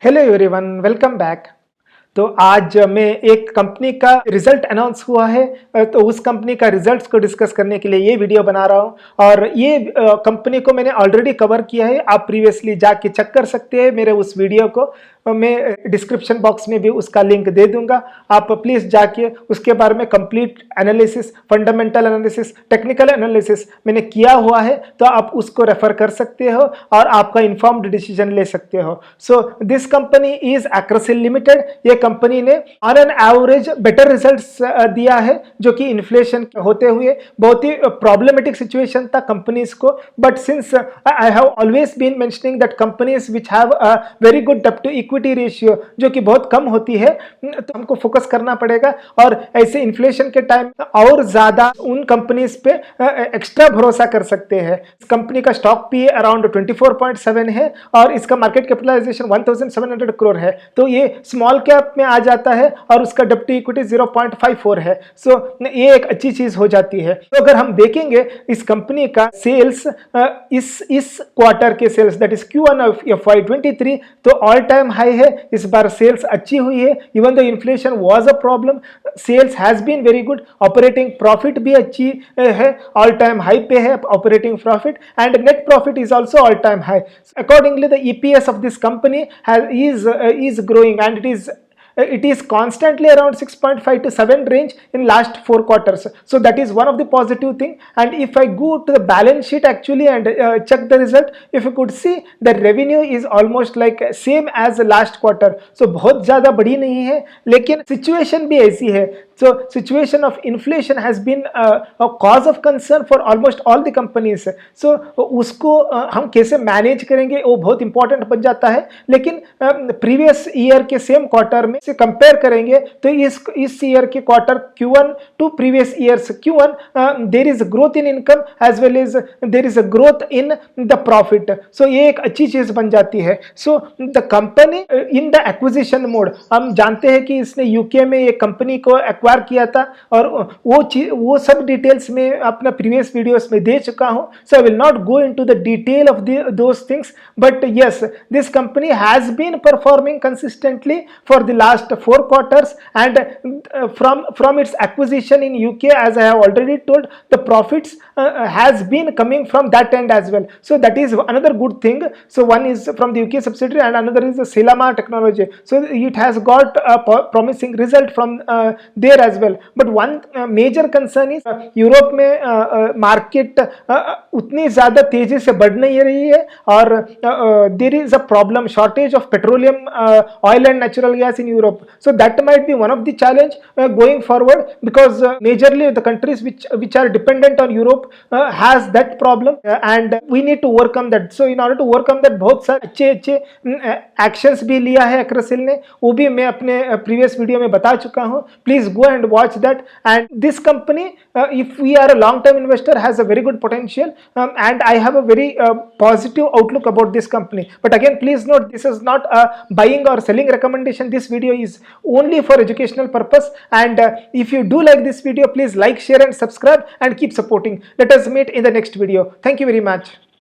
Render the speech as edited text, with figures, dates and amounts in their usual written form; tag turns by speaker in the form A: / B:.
A: Hello everyone, welcome back. तो आज मैं एक कंपनी का रिजल्ट अनाउंस हुआ है, तो उस कंपनी का रिजल्ट्स को डिस्कस करने के लिए ये वीडियो बना रहा हूँ। और ये कंपनी को मैंने ऑलरेडी कवर किया है, आप प्रीवियसली जाके चेक कर सकते हैं मेरे उस वीडियो को। मैं डिस्क्रिप्शन बॉक्स में भी उसका लिंक दे दूंगा, आप प्लीज़ जाके उसके बारे में complete analysis, fundamental analysis, technical analysis मैंने किया हुआ है, तो आप उसको रेफर कर सकते हो और आपका इन्फॉर्म्ड डिसीजन ले सकते हो। So this company is Acrysil limited. ये कंपनी ने on an average better results दिया है, जो कि इन्फ्लेशन होते हुए बहुत ही प्रॉब्लमेटिक सिचुएशन था कंपनीज को। But since I have always been mentioning that companies which have a very good डेब्ट टू इक्विटी रेशियो, जो कि बहुत कम होती है, तो हमको फोकस करना पड़ेगा। और ऐसे इन्फ्लेशन के टाइम और ज्यादा उन कंपनीज पे एक्स्ट्रा भरोसा कर सकते हैं। इस कंपनी का स्टॉक पी अराउंड 24.7 है और इसका मार्केट कैपिटलाइजेशन 1700 करोड़ है, तो ये स्मॉल कैप में आ जाता है और उसका डेब्ट टू इक्विटी 0.54 है। सो ये एक अच्छी चीज हो जाती है। तो अगर हम देखेंगे इस कंपनी का सेल्स, इस क्वार्टर के sales that is Q1 of FY23, तो ऑल टाइम हाई है। इस बार सेल्स अच्छी हुई है, even the inflation was a problem, sales has been very good. Operating profit भी अच्छी है, ऑल टाइम हाई पे है operating profit, and net profit is also all time high. Accordingly, the EPS of this company is growing, and it is constantly around 6.5 to 7 range in last 4 quarters. So that is one of the positive thing. And if I go to the balance sheet actually and check the result, if you could see, the revenue is almost like same as the last quarter. So बहुत ज़्यादा बड़ी नहीं है, लेकिन situation भी ऐसी है। So situation of inflation has been a cause of concern for almost all the companies. So उसको हम कैसे मैनेज करेंगे वो बहुत इंपॉर्टेंट बन जाता है। लेकिन प्रीवियस ईयर के सेम क्वार्टर में से कंपेयर करेंगे तो इस ईयर के quarter Q1 to previous years Q1 there is growth in income as well as there is a growth in the profit. So ये एक अच्छी चीज बन जाती है। So the company in the acquisition mode, हम जानते हैं कि इसने यूके में एक कंपनी को एक्वायर किया था और वो सब डिटेल्स में अपना प्रीवियस वीडियोस में दे चुका हूं। So I will not go into the detail of those things, but yes, this company has been performing consistently for the last 4 quarters, and from its acquisition in UK, as I have already told, the profits has been coming from that end as well. So that is another good thing. So one is from the UK subsidiary and another is the Selama Technology. So it has got a promising result from there as well. But one major concern is Europe में market उतनी ज़्यादा तेजी से बढ़ नहीं रही है और there is a problem, shortage of petroleum, oil and natural gas in Europe. So that might be one of the challenge going forward, because majorly the countries which are dependent on Europe has that problem, and we need to overcome that. So in order to overcome that, बहुत सारे अच्छे actions भी लिया है एक्रोसिल ने, वो भी मैं अपने previous video में बता चुका हूँ। Please go and watch that. And this company, if we are a long-term investor, has a very good potential, and I have a very positive outlook about this company. But again, please note, this is not a buying or selling recommendation. This video is only for educational purpose, and if you do like this video, please like, share and subscribe and keep supporting. Let us meet in the next video. Thank you very much.